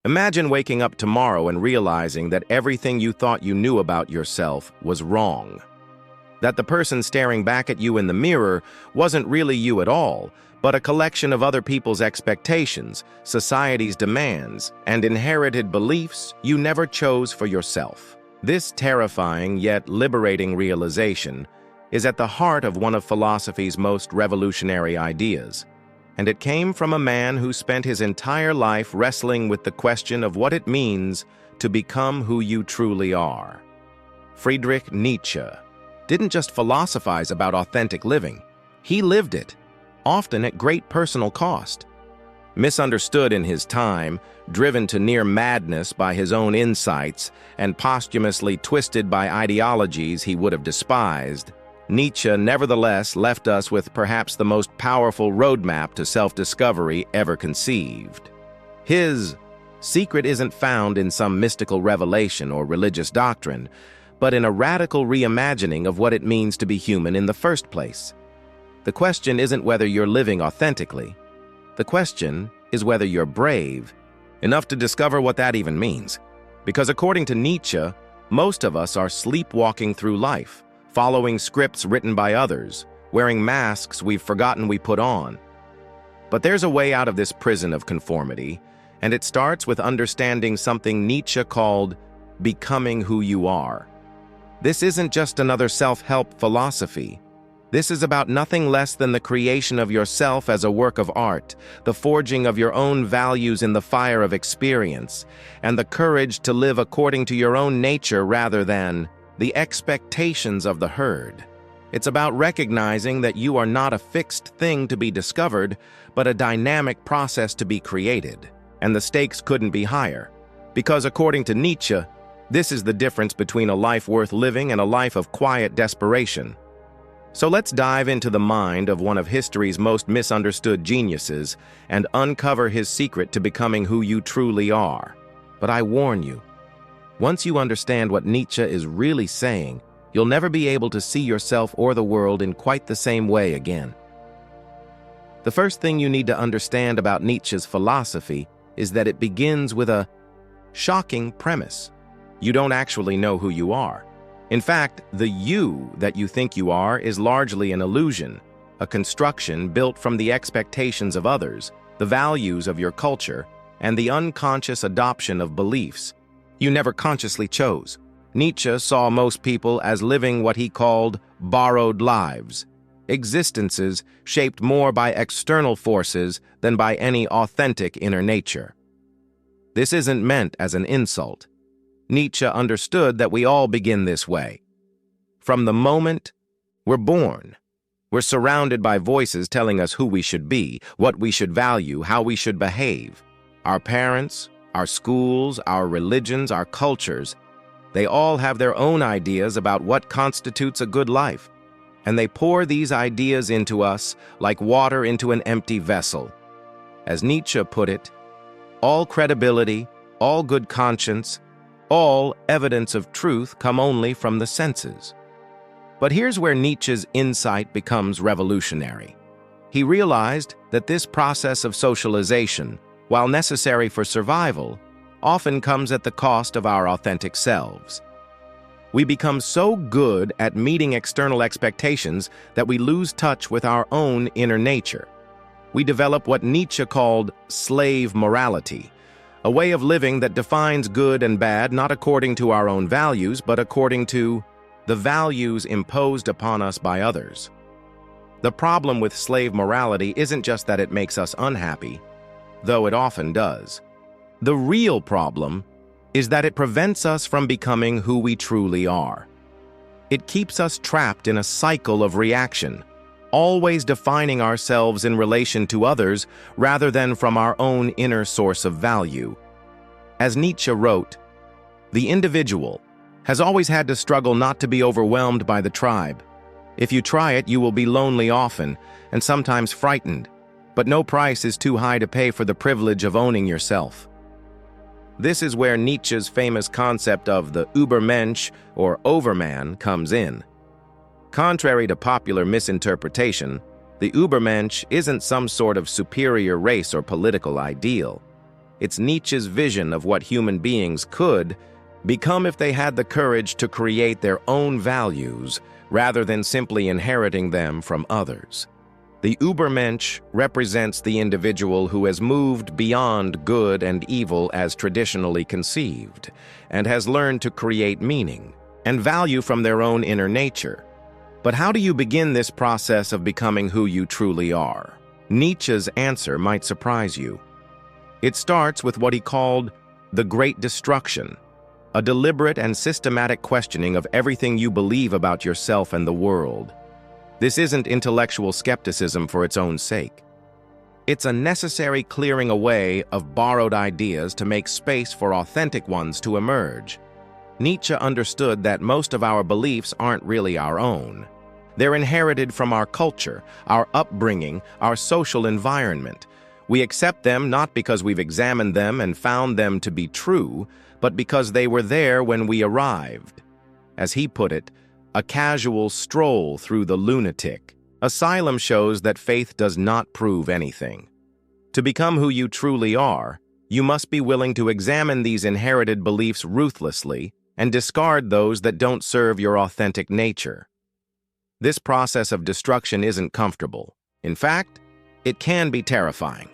Imagine waking up tomorrow and realizing that everything you thought you knew about yourself was wrong. That the person staring back at you in the mirror wasn't really you at all, but a collection of other people's expectations, society's demands, and inherited beliefs you never chose for yourself. This terrifying yet liberating realization is at the heart of one of philosophy's most revolutionary ideas, and it came from a man who spent his entire life wrestling with the question of what it means to become who you truly are. Friedrich Nietzsche didn't just philosophize about authentic living, he lived it, often at great personal cost. Misunderstood in his time, driven to near madness by his own insights, and posthumously twisted by ideologies he would have despised, Nietzsche nevertheless left us with perhaps the most powerful roadmap to self-discovery ever conceived. His secret isn't found in some mystical revelation or religious doctrine, but in a radical reimagining of what it means to be human in the first place. The question isn't whether you're living authentically. The question is whether you're brave enough to discover what that even means. Because according to Nietzsche, most of us are sleepwalking through life, following scripts written by others, wearing masks we've forgotten we put on. But there's a way out of this prison of conformity, and it starts with understanding something Nietzsche called becoming who you are. This isn't just another self-help philosophy. This is about nothing less than the creation of yourself as a work of art, the forging of your own values in the fire of experience, and the courage to live according to your own nature rather than the expectations of the herd. It's about recognizing that you are not a fixed thing to be discovered, but a dynamic process to be created. And the stakes couldn't be higher. Because according to Nietzsche, this is the difference between a life worth living and a life of quiet desperation. So let's dive into the mind of one of history's most misunderstood geniuses and uncover his secret to becoming who you truly are. But I warn you, once you understand what Nietzsche is really saying, you'll never be able to see yourself or the world in quite the same way again. The first thing you need to understand about Nietzsche's philosophy is that it begins with a shocking premise. You don't actually know who you are. In fact, the you that you think you are is largely an illusion, a construction built from the expectations of others, the values of your culture, and the unconscious adoption of beliefs you never consciously chose. Nietzsche saw most people as living what he called borrowed lives, existences shaped more by external forces than by any authentic inner nature. This isn't meant as an insult. Nietzsche understood that we all begin this way. From the moment we're born, we're surrounded by voices telling us who we should be, what we should value, how we should behave. Our parents, our schools, our religions, our cultures, they all have their own ideas about what constitutes a good life, and they pour these ideas into us like water into an empty vessel. As Nietzsche put it, all credibility, all good conscience, all evidence of truth come only from the senses. But here's where Nietzsche's insight becomes revolutionary. He realized that this process of socialization, while necessary for survival, often comes at the cost of our authentic selves. We become so good at meeting external expectations that we lose touch with our own inner nature. We develop what Nietzsche called slave morality, a way of living that defines good and bad not according to our own values, but according to the values imposed upon us by others. The problem with slave morality isn't just that it makes us unhappy, though it often does. The real problem is that it prevents us from becoming who we truly are. It keeps us trapped in a cycle of reaction, always defining ourselves in relation to others rather than from our own inner source of value. As Nietzsche wrote, the individual has always had to struggle not to be overwhelmed by the tribe. If you try it, you will be lonely often and sometimes frightened, but no price is too high to pay for the privilege of owning yourself. This is where Nietzsche's famous concept of the Übermensch or overman comes in. Contrary to popular misinterpretation, the Übermensch isn't some sort of superior race or political ideal. It's Nietzsche's vision of what human beings could become if they had the courage to create their own values rather than simply inheriting them from others. The Übermensch represents the individual who has moved beyond good and evil as traditionally conceived, and has learned to create meaning and value from their own inner nature. But how do you begin this process of becoming who you truly are? Nietzsche's answer might surprise you. It starts with what he called the Great Destruction, a deliberate and systematic questioning of everything you believe about yourself and the world. This isn't intellectual skepticism for its own sake. It's a necessary clearing away of borrowed ideas to make space for authentic ones to emerge. Nietzsche understood that most of our beliefs aren't really our own. They're inherited from our culture, our upbringing, our social environment. We accept them not because we've examined them and found them to be true, but because they were there when we arrived. As he put it, a casual stroll through the lunatic. Asylum shows that faith does not prove anything. To become who you truly are, you must be willing to examine these inherited beliefs ruthlessly and discard those that don't serve your authentic nature. This process of destruction isn't comfortable. In fact, it can be terrifying.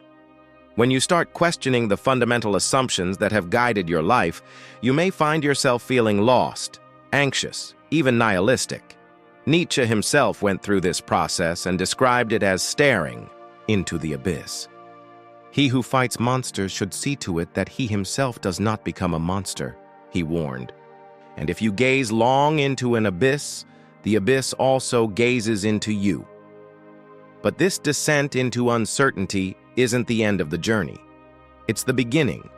When you start questioning the fundamental assumptions that have guided your life, you may find yourself feeling lost, anxious, even nihilistic. Nietzsche himself went through this process and described it as staring into the abyss. He who fights monsters should see to it that he himself does not become a monster, he warned. And if you gaze long into an abyss, the abyss also gazes into you. But this descent into uncertainty isn't the end of the journey. It's the beginning.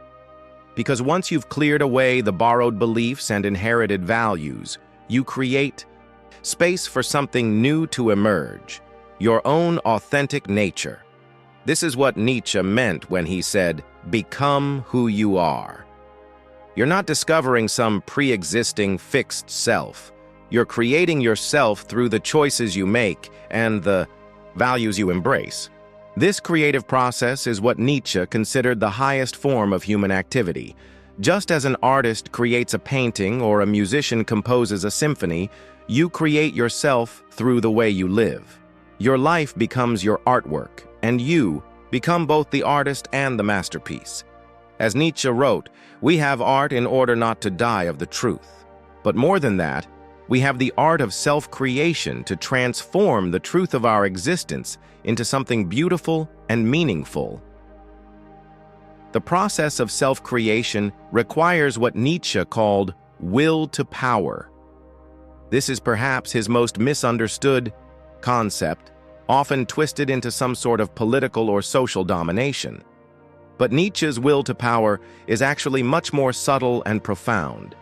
Because once you've cleared away the borrowed beliefs and inherited values, you create space for something new to emerge, your own authentic nature. This is what Nietzsche meant when he said, "Become who you are." You're not discovering some pre-existing fixed self. You're creating yourself through the choices you make and the values you embrace. This creative process is what Nietzsche considered the highest form of human activity. Just as an artist creates a painting or a musician composes a symphony, you create yourself through the way you live. Your life becomes your artwork, and you become both the artist and the masterpiece. As Nietzsche wrote, we have art in order not to die of the truth. But more than that, we have the art of self-creation to transform the truth of our existence into something beautiful and meaningful. The process of self-creation requires what Nietzsche called will to power. This is perhaps his most misunderstood concept, often twisted into some sort of political or social domination. But Nietzsche's will to power is actually much more subtle and profound.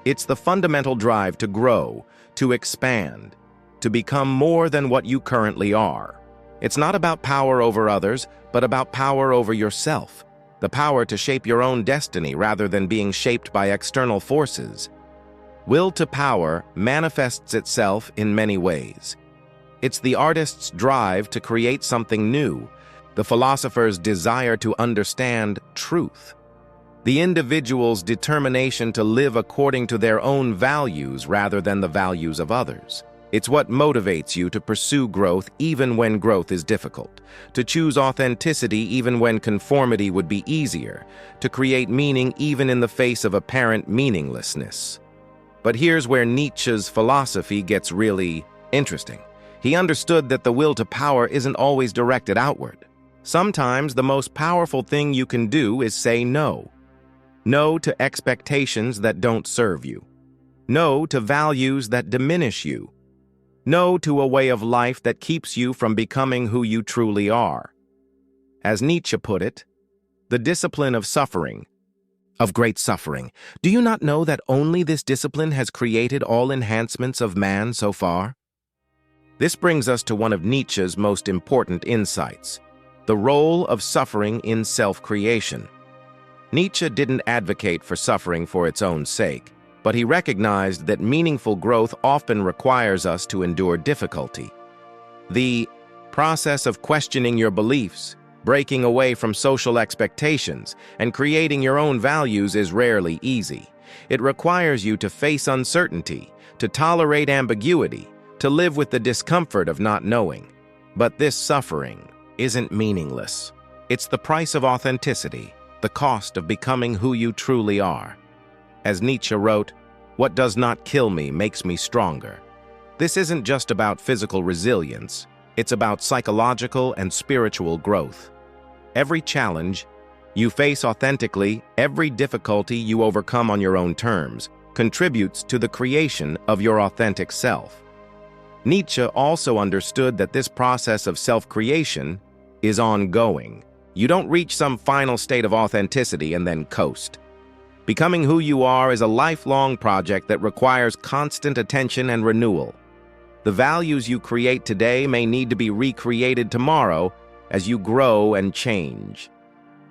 It's the fundamental drive to grow, to expand, to become more than what you currently are. It's not about power over others, but about power over yourself. The power to shape your own destiny rather than being shaped by external forces. Will to power manifests itself in many ways. It's the artist's drive to create something new, the philosopher's desire to understand truth, the individual's determination to live according to their own values rather than the values of others. It's what motivates you to pursue growth even when growth is difficult, to choose authenticity even when conformity would be easier, to create meaning even in the face of apparent meaninglessness. But here's where Nietzsche's philosophy gets really interesting. He understood that the will to power isn't always directed outward. Sometimes the most powerful thing you can do is say no. No to expectations that don't serve you. No to values that diminish you. No to a way of life that keeps you from becoming who you truly are. As Nietzsche put it, the discipline of suffering, of great suffering. Do you not know that only this discipline has created all enhancements of man so far? This brings us to one of Nietzsche's most important insights, the role of suffering in self-creation. Nietzsche didn't advocate for suffering for its own sake, but he recognized that meaningful growth often requires us to endure difficulty. The process of questioning your beliefs, Breaking away from social expectations and creating your own values is rarely easy. It requires you to face uncertainty, to tolerate ambiguity, to live with the discomfort of not knowing. But this suffering isn't meaningless. It's the price of authenticity, the cost of becoming who you truly are. As Nietzsche wrote, "What does not kill me makes me stronger." This isn't just about physical resilience, it's about psychological and spiritual growth. Every challenge you face authentically, every difficulty you overcome on your own terms, contributes to the creation of your authentic self. Nietzsche also understood that this process of self-creation is ongoing. You don't reach some final state of authenticity and then coast. Becoming who you are is a lifelong project that requires constant attention and renewal. The values you create today may need to be recreated tomorrow as you grow and change.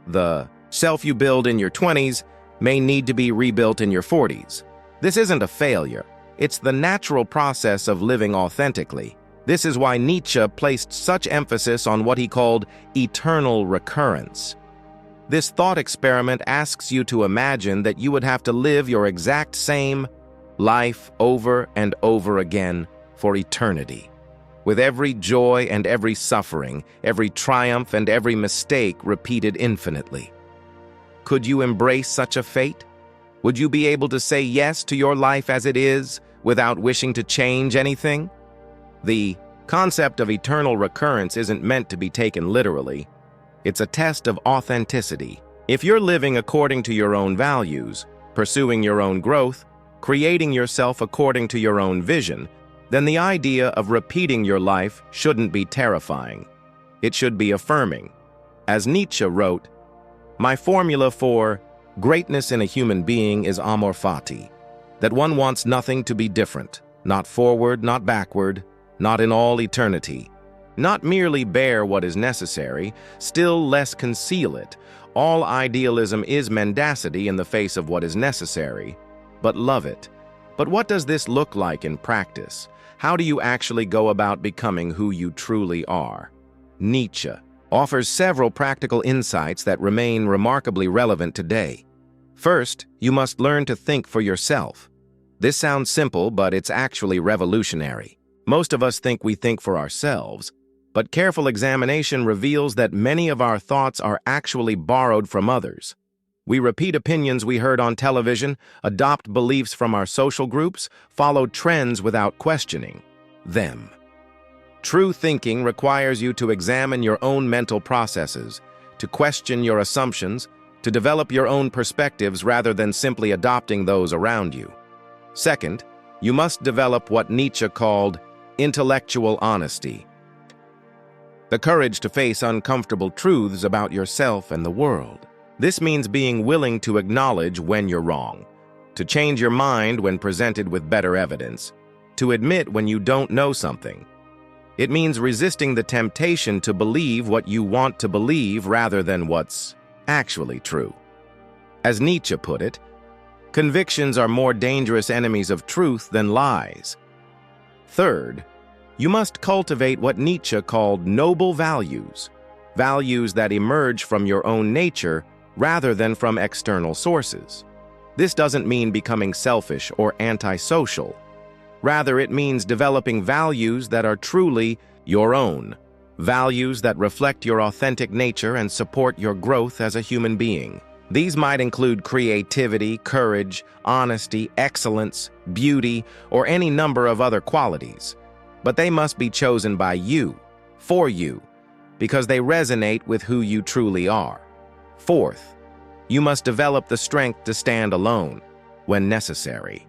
The self you build in your 20s may need to be rebuilt in your 40s. This isn't a failure. It's the natural process of living authentically. This is why Nietzsche placed such emphasis on what he called eternal recurrence. This thought experiment asks you to imagine that you would have to live your exact same life over and over again for eternity, with every joy and every suffering, every triumph and every mistake repeated infinitely. Could you embrace such a fate? Would you be able to say yes to your life as it is without wishing to change anything? The concept of eternal recurrence isn't meant to be taken literally. It's a test of authenticity. If you're living according to your own values, pursuing your own growth, creating yourself according to your own vision, then the idea of repeating your life shouldn't be terrifying. It should be affirming. As Nietzsche wrote, "My formula for greatness in a human being is amor fati, that one wants nothing to be different, not forward, not backward, not in all eternity. Not merely bear what is necessary, still less conceal it. All idealism is mendacity in the face of what is necessary, but love it." But what does this look like in practice? How do you actually go about becoming who you truly are? Nietzsche offers several practical insights that remain remarkably relevant today. First, you must learn to think for yourself. This sounds simple, but it's actually revolutionary. Most of us think we think for ourselves, but careful examination reveals that many of our thoughts are actually borrowed from others. We repeat opinions we heard on television, adopt beliefs from our social groups, follow trends without questioning them. True thinking requires you to examine your own mental processes, to question your assumptions, to develop your own perspectives rather than simply adopting those around you. Second, you must develop what Nietzsche called intellectual honesty, the courage to face uncomfortable truths about yourself and the world. This means being willing to acknowledge when you're wrong, to change your mind when presented with better evidence, to admit when you don't know something. It means resisting the temptation to believe what you want to believe rather than what's actually true. As Nietzsche put it, convictions are more dangerous enemies of truth than lies. Third, you must cultivate what Nietzsche called noble values, values that emerge from your own nature rather than from external sources. This doesn't mean becoming selfish or antisocial. Rather, it means developing values that are truly your own, values that reflect your authentic nature and support your growth as a human being. These might include creativity, courage, honesty, excellence, beauty, or any number of other qualities. But they must be chosen by you, for you, because they resonate with who you truly are. Fourth, you must develop the strength to stand alone when necessary.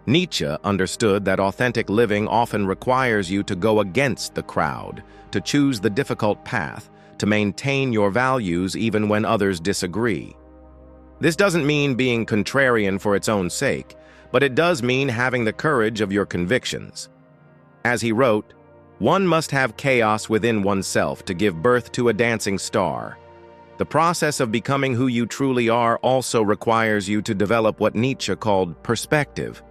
Nietzsche understood that authentic living often requires you to go against the crowd, to choose the difficult path, to maintain your values even when others disagree. This doesn't mean being contrarian for its own sake, but it does mean having the courage of your convictions. As he wrote, "One must have chaos within oneself to give birth to a dancing star." The process of becoming who you truly are also requires you to develop what Nietzsche called perspective.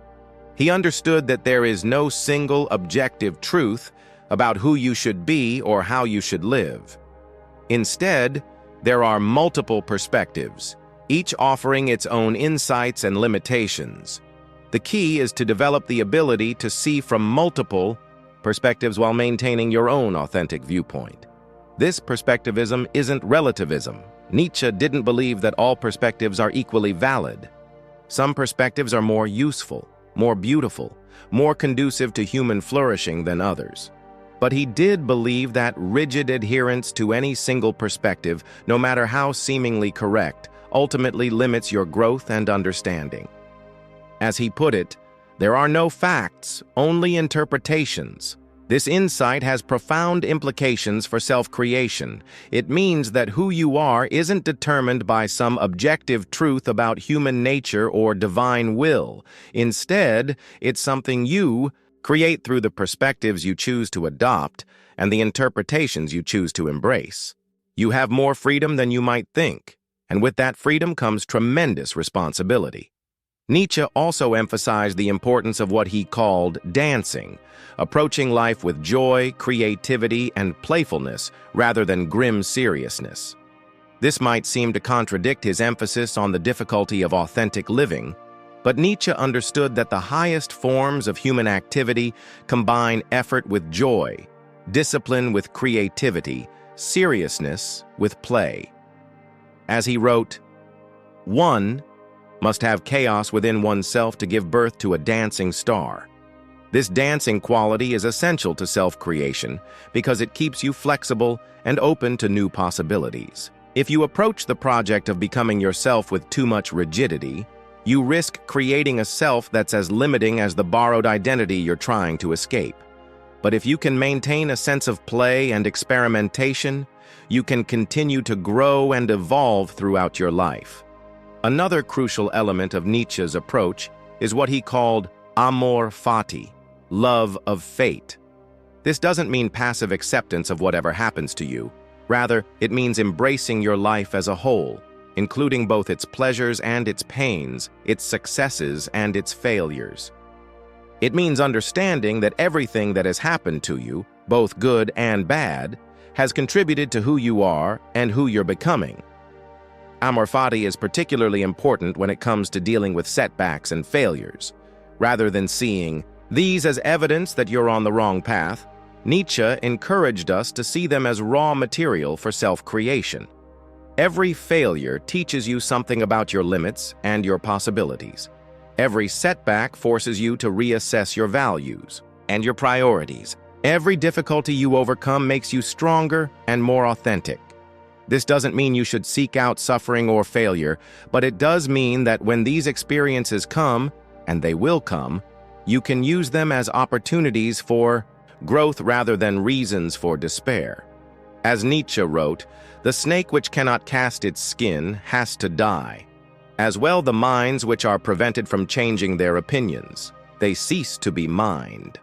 He understood that there is no single objective truth about who you should be or how you should live. Instead, there are multiple perspectives, each offering its own insights and limitations. The key is to develop the ability to see from multiple perspectives while maintaining your own authentic viewpoint. This perspectivism isn't relativism. Nietzsche didn't believe that all perspectives are equally valid. Some perspectives are more useful, more beautiful, more conducive to human flourishing than others. But he did believe that rigid adherence to any single perspective, no matter how seemingly correct, ultimately limits your growth and understanding. As he put it, there are no facts, only interpretations. This insight has profound implications for self-creation. It means that who you are isn't determined by some objective truth about human nature or divine will. Instead, it's something you create through the perspectives you choose to adopt and the interpretations you choose to embrace. You have more freedom than you might think, and with that freedom comes tremendous responsibility. Nietzsche also emphasized the importance of what he called dancing, approaching life with joy, creativity, and playfulness rather than grim seriousness. This might seem to contradict his emphasis on the difficulty of authentic living, but Nietzsche understood that the highest forms of human activity combine effort with joy, discipline with creativity, seriousness with play. As he wrote, "One must have chaos within oneself to give birth to a dancing star. This dancing quality is essential to self-creation because it keeps you flexible and open to new possibilities. If you approach the project of becoming yourself with too much rigidity, you risk creating a self that's as limiting as the borrowed identity you're trying to escape. But if you can maintain a sense of play and experimentation, you can continue to grow and evolve throughout your life." Another crucial element of Nietzsche's approach is what he called amor fati, love of fate. This doesn't mean passive acceptance of whatever happens to you. Rather, it means embracing your life as a whole, including both its pleasures and its pains, its successes and its failures. It means understanding that everything that has happened to you, both good and bad, has contributed to who you are and who you're becoming. Amor fati is particularly important when it comes to dealing with setbacks and failures. Rather than seeing these as evidence that you're on the wrong path, Nietzsche encouraged us to see them as raw material for self-creation. Every failure teaches you something about your limits and your possibilities. Every setback forces you to reassess your values and your priorities. Every difficulty you overcome makes you stronger and more authentic. This doesn't mean you should seek out suffering or failure, but it does mean that when these experiences come, and they will come, you can use them as opportunities for growth rather than reasons for despair. As Nietzsche wrote, "The snake which cannot cast its skin has to die. As well the minds which are prevented from changing their opinions, they cease to be mind."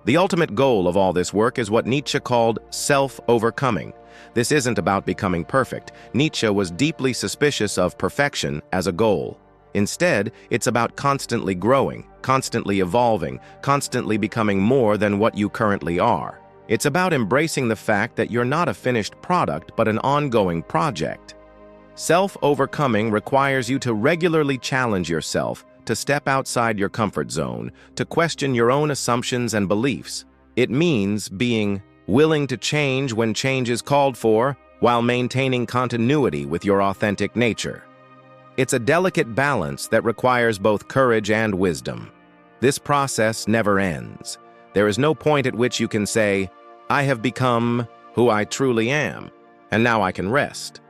The ultimate goal of all this work is what Nietzsche called self-overcoming. This isn't about becoming perfect. Nietzsche was deeply suspicious of perfection as a goal. Instead, it's about constantly growing, constantly evolving, constantly becoming more than what you currently are. It's about embracing the fact that you're not a finished product but an ongoing project. Self-overcoming requires you to regularly challenge yourself, to step outside your comfort zone, to question your own assumptions and beliefs. It means being willing to change when change is called for, while maintaining continuity with your authentic nature. It's a delicate balance that requires both courage and wisdom. This process never ends. There is no point at which you can say, "I have become who I truly am, and now I can rest."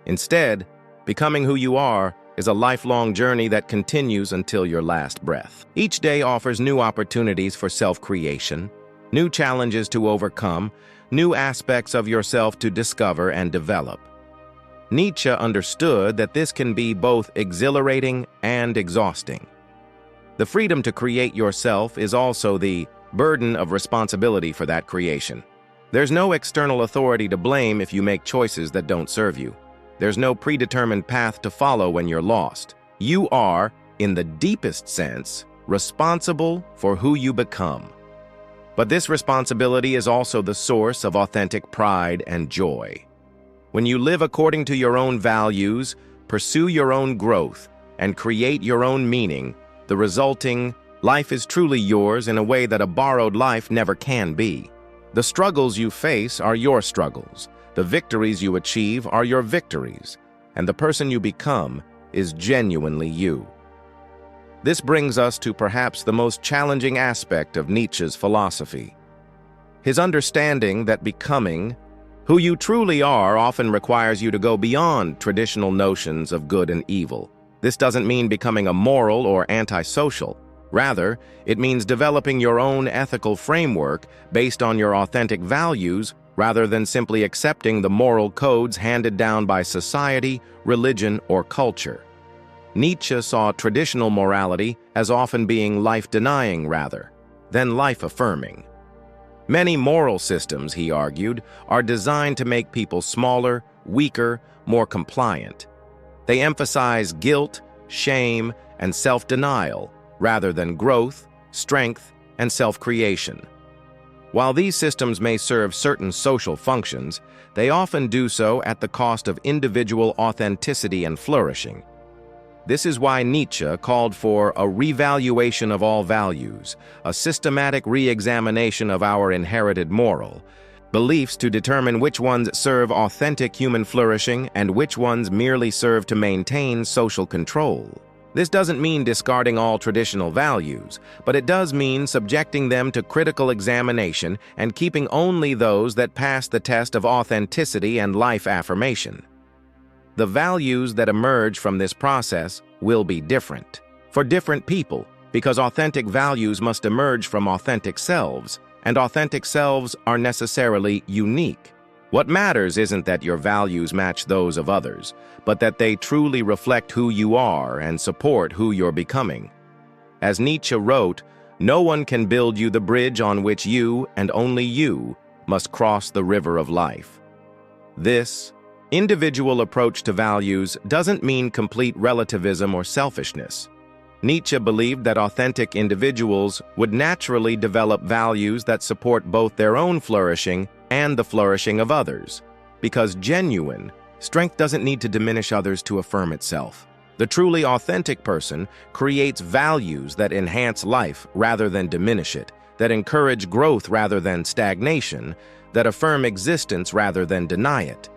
Instead, becoming who you are is a lifelong journey that continues until your last breath. Each day offers new opportunities for self-creation, new challenges to overcome, new aspects of yourself to discover and develop. Nietzsche understood that this can be both exhilarating and exhausting. The freedom to create yourself is also the burden of responsibility for that creation. There's no external authority to blame if you make choices that don't serve you. There's no predetermined path to follow when you're lost. You are, in the deepest sense, responsible for who you become. But this responsibility is also the source of authentic pride and joy. When you live according to your own values, pursue your own growth, and create your own meaning, the resulting life is truly yours in a way that a borrowed life never can be. The struggles you face are your struggles. The victories you achieve are your victories. And the person you become is genuinely you. This brings us to perhaps the most challenging aspect of Nietzsche's philosophy. His understanding that becoming who you truly are often requires you to go beyond traditional notions of good and evil. This doesn't mean becoming immoral or antisocial. Rather, it means developing your own ethical framework based on your authentic values rather than simply accepting the moral codes handed down by society, religion, or culture. Nietzsche saw traditional morality as often being life-denying rather than life-affirming. Many moral systems, he argued, are designed to make people smaller, weaker, more compliant. They emphasize guilt, shame, and self-denial rather than growth, strength, and self-creation. While these systems may serve certain social functions, they often do so at the cost of individual authenticity and flourishing. This is why Nietzsche called for a revaluation of all values, a systematic re-examination of our inherited moral beliefs to determine which ones serve authentic human flourishing and which ones merely serve to maintain social control. This doesn't mean discarding all traditional values, but it does mean subjecting them to critical examination and keeping only those that pass the test of authenticity and life affirmation. The values that emerge from this process will be different for different people because authentic values must emerge from authentic selves, and authentic selves are necessarily unique. What matters isn't that your values match those of others, but that they truly reflect who you are and support who you're becoming. As Nietzsche wrote, "No one can build you the bridge on which you, and only you, must cross the river of life." This individual approach to values doesn't mean complete relativism or selfishness. Nietzsche believed that authentic individuals would naturally develop values that support both their own flourishing and the flourishing of others, because genuine strength doesn't need to diminish others to affirm itself. The truly authentic person creates values that enhance life rather than diminish it, that encourage growth rather than stagnation, that affirm existence rather than deny it.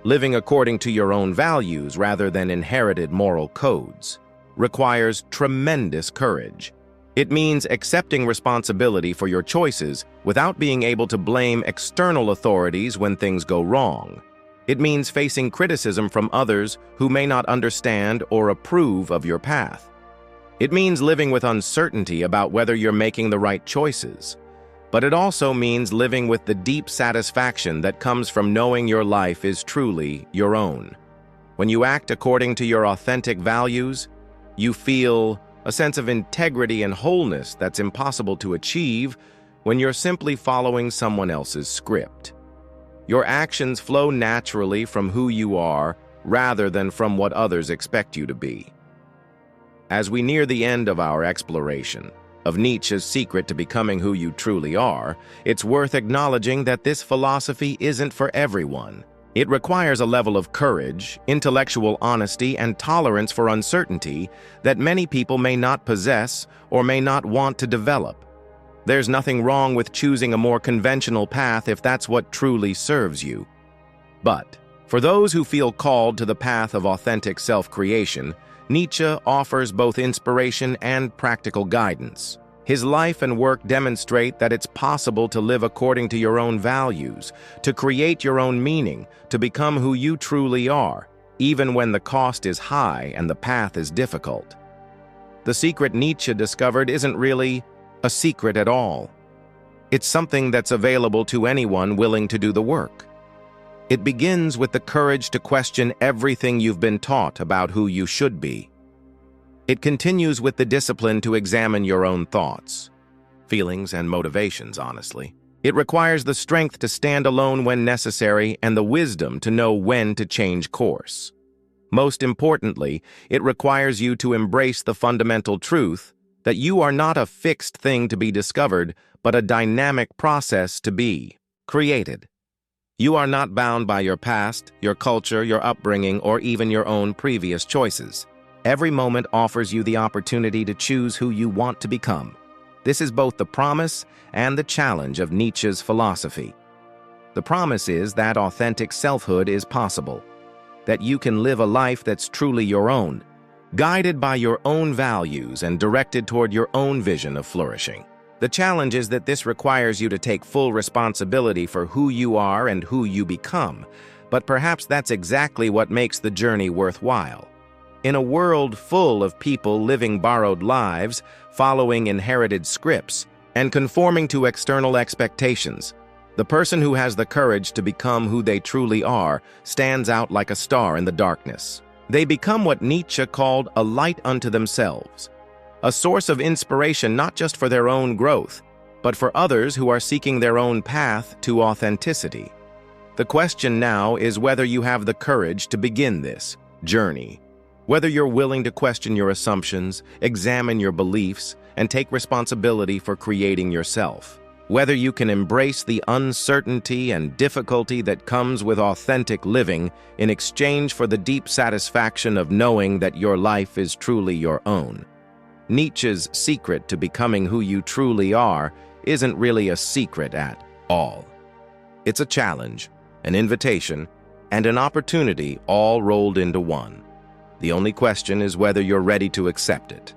Living according to your own values rather than inherited moral codes requires tremendous courage. It means accepting responsibility for your choices without being able to blame external authorities when things go wrong. It means facing criticism from others who may not understand or approve of your path. It means living with uncertainty about whether you're making the right choices. But it also means living with the deep satisfaction that comes from knowing your life is truly your own. When you act according to your authentic values, you feel a sense of integrity and wholeness that's impossible to achieve when you're simply following someone else's script. Your actions flow naturally from who you are rather than from what others expect you to be. As we near the end of our exploration of Nietzsche's secret to becoming who you truly are, it's worth acknowledging that this philosophy isn't for everyone. It requires a level of courage, intellectual honesty, and tolerance for uncertainty that many people may not possess or may not want to develop. There's nothing wrong with choosing a more conventional path if that's what truly serves you. But for those who feel called to the path of authentic self-creation, Nietzsche offers both inspiration and practical guidance. His life and work demonstrate that it's possible to live according to your own values, to create your own meaning, to become who you truly are, even when the cost is high and the path is difficult. The secret Nietzsche discovered isn't really a secret at all. It's something that's available to anyone willing to do the work. It begins with the courage to question everything you've been taught about who you should be. It continues with the discipline to examine your own thoughts, feelings, and motivations, honestly. It requires the strength to stand alone when necessary and the wisdom to know when to change course. Most importantly, it requires you to embrace the fundamental truth that you are not a fixed thing to be discovered, but a dynamic process to be created. You are not bound by your past, your culture, your upbringing, or even your own previous choices. Every moment offers you the opportunity to choose who you want to become. This is both the promise and the challenge of Nietzsche's philosophy. The promise is that authentic selfhood is possible, that you can live a life that's truly your own, guided by your own values and directed toward your own vision of flourishing. The challenge is that this requires you to take full responsibility for who you are and who you become, but perhaps that's exactly what makes the journey worthwhile. In a world full of people living borrowed lives, following inherited scripts, and conforming to external expectations, the person who has the courage to become who they truly are stands out like a star in the darkness. They become what Nietzsche called a light unto themselves, a source of inspiration not just for their own growth, but for others who are seeking their own path to authenticity. The question now is whether you have the courage to begin this journey, whether you're willing to question your assumptions, examine your beliefs, and take responsibility for creating yourself. Whether you can embrace the uncertainty and difficulty that comes with authentic living in exchange for the deep satisfaction of knowing that your life is truly your own. Nietzsche's secret to becoming who you truly are isn't really a secret at all. It's a challenge, an invitation, and an opportunity all rolled into one. The only question is whether you're ready to accept it.